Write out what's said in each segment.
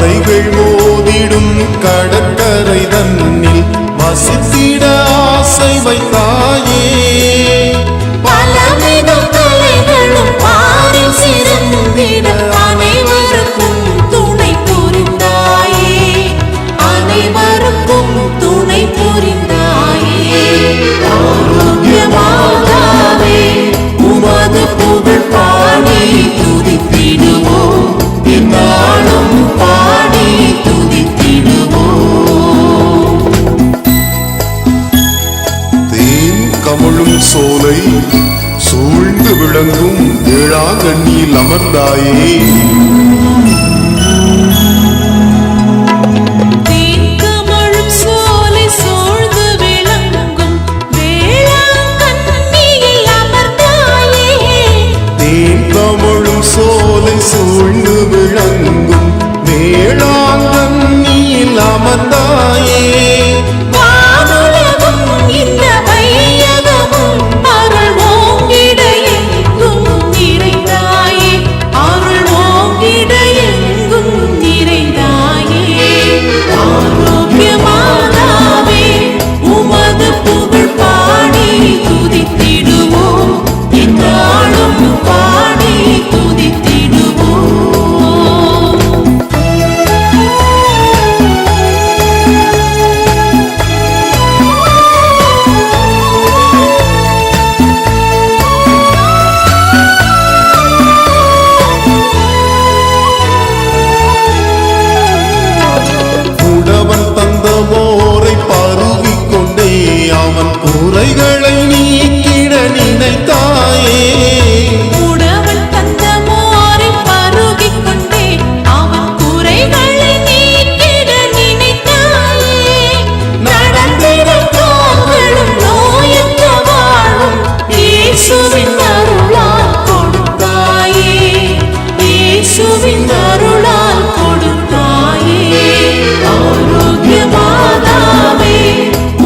அலைகள் மோதிடும் கடற்கரை தன்னில் வசித்திட ஆசை வைத்தாயே. பலவித கலைகளும் பாரில் சிறந்திட அனைவருக்கும் துணை புரிந்தாயே. அனைவருக்கும் துணை புரிந்தாயே. ஆரோக்கிய மாதாவே உமது புகழ் பாடி துதித்திடுவோம். என்னாலும் பாடி துதித்திடுவோம். தேன் கமழும் சோலை சூழ்ந்து விளங்கும் வேளாங்கண்ணியில் அமர்ந்தாயே. சூழ்ந்து விளங்கும் வேளாங்கண்ணியில் அமர்ந்தாயே. வானுலகும் இந்த வையகமும் அருள் ஓங்கிட எங்கும் நிறைந்தாயே. அருள் ஓங்கிட எங்கும் நிறைந்தாயே. ஆரோக்கிய மாதாவே உமது புகழ் பாடி துதித்திடுவோம். என்னாலும் பாடி துதித்திடுவோம். குறைகளை நீக்கிட நினைத்தாயே. உடவன் தந்த மோரை பருகிக் கொண்டே அவன் குறைகளை நீக்கிட நினைத்தாயே. நடந்திட கால்களும் நோயற்ற வாழும் இயேசுவின் அருளால் கொடுத்தாயே. இயேசுவின் அருளால் கொடுத்தாயே. ஆரோக்கிய மாதாவே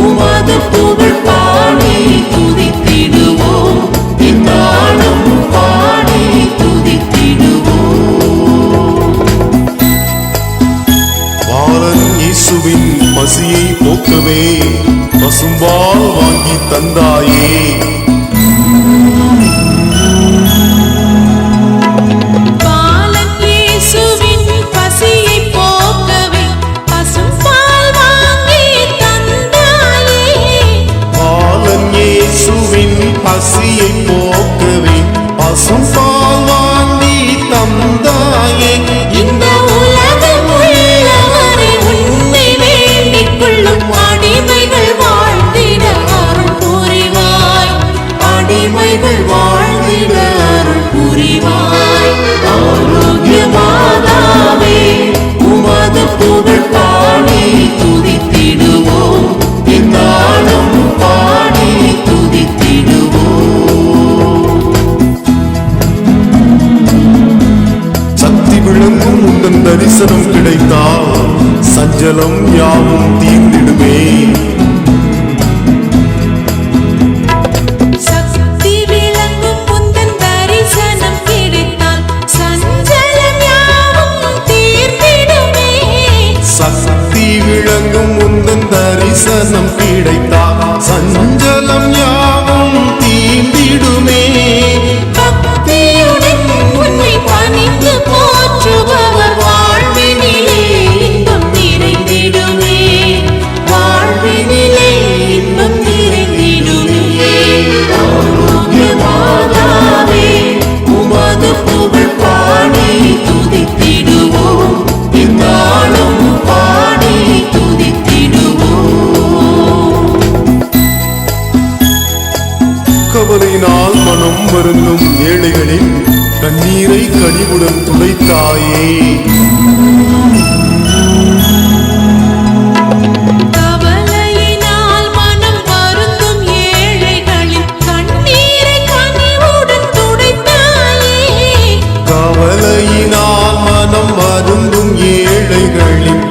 உமது புகழ் பாடி துதித்திடுவோம். என்னாலும் பாடி துதித்திடுவோம். பாலன் இயேசுவின் பசியை போக்கவே பசும்பால் வாங்கி தந்தாயே. பாலன் இயேசுவின் பசியை போக்கவே பசும்பால் வாங்கி தந்தாயே. பாலன் இயேசுவின் பசியை போக்கவே பசும்பால் வாங்கி தந்தாயே. இந்த உலகம் உள்ளவரை உன்னை வேண்டிக் கொள்ளும் அடிமைகள் வாழ்ந்திட அருள் புரிவாய். அடிமைகள் வாழ்ந்திட அருள் புரிவாய். ஆரோக்கிய மாதாவே உமது புகழ் பாடி துதித்திடுவோம். என்னாலும் பாடி துதித்திடுவோம். சக்தி விளங்கும் உந்தன் தரிசனம் கிடைத்தால் சஞ்சலம் யாவும் தீர்ந்திடுமே. சக்தி விளங்கும் உந்தன் தரிசனம் கிடைத்தால் சஞ்சலம் யாவும் தீர்ந்திடுமே. சக்தி விளங்கும் உந்தன் தரிசனம் கிடைத்தால் சஞ்சலம் யாவும் தீர்ந்திடுமே. பக்தியுடன் உன்னை பணிந்து போற்றுபவர் வாழ்வினிலே இன்பம் நிறைந்திடுமே. வாழ்வினிலே இன்பம் நிறைந்திடுமே. ஆரோக்கிய மாதாவே உமது புகழ் பாடி துதித்திடுவோம். என்னாலும் பாடி துதித்திடுவோம். கவலையினால் மனம் வருந்தும் ஏழைகளின் கண்ணீரை கனிவுடன் துடைத்தாயே. கவலையினால் மனம் வருந்தும் ஏழைகளின் கண்ணீரை கனிவுடன் துடைத்தாயே. கவலையினால் மனம் வருந்தும் ஏழைகளின்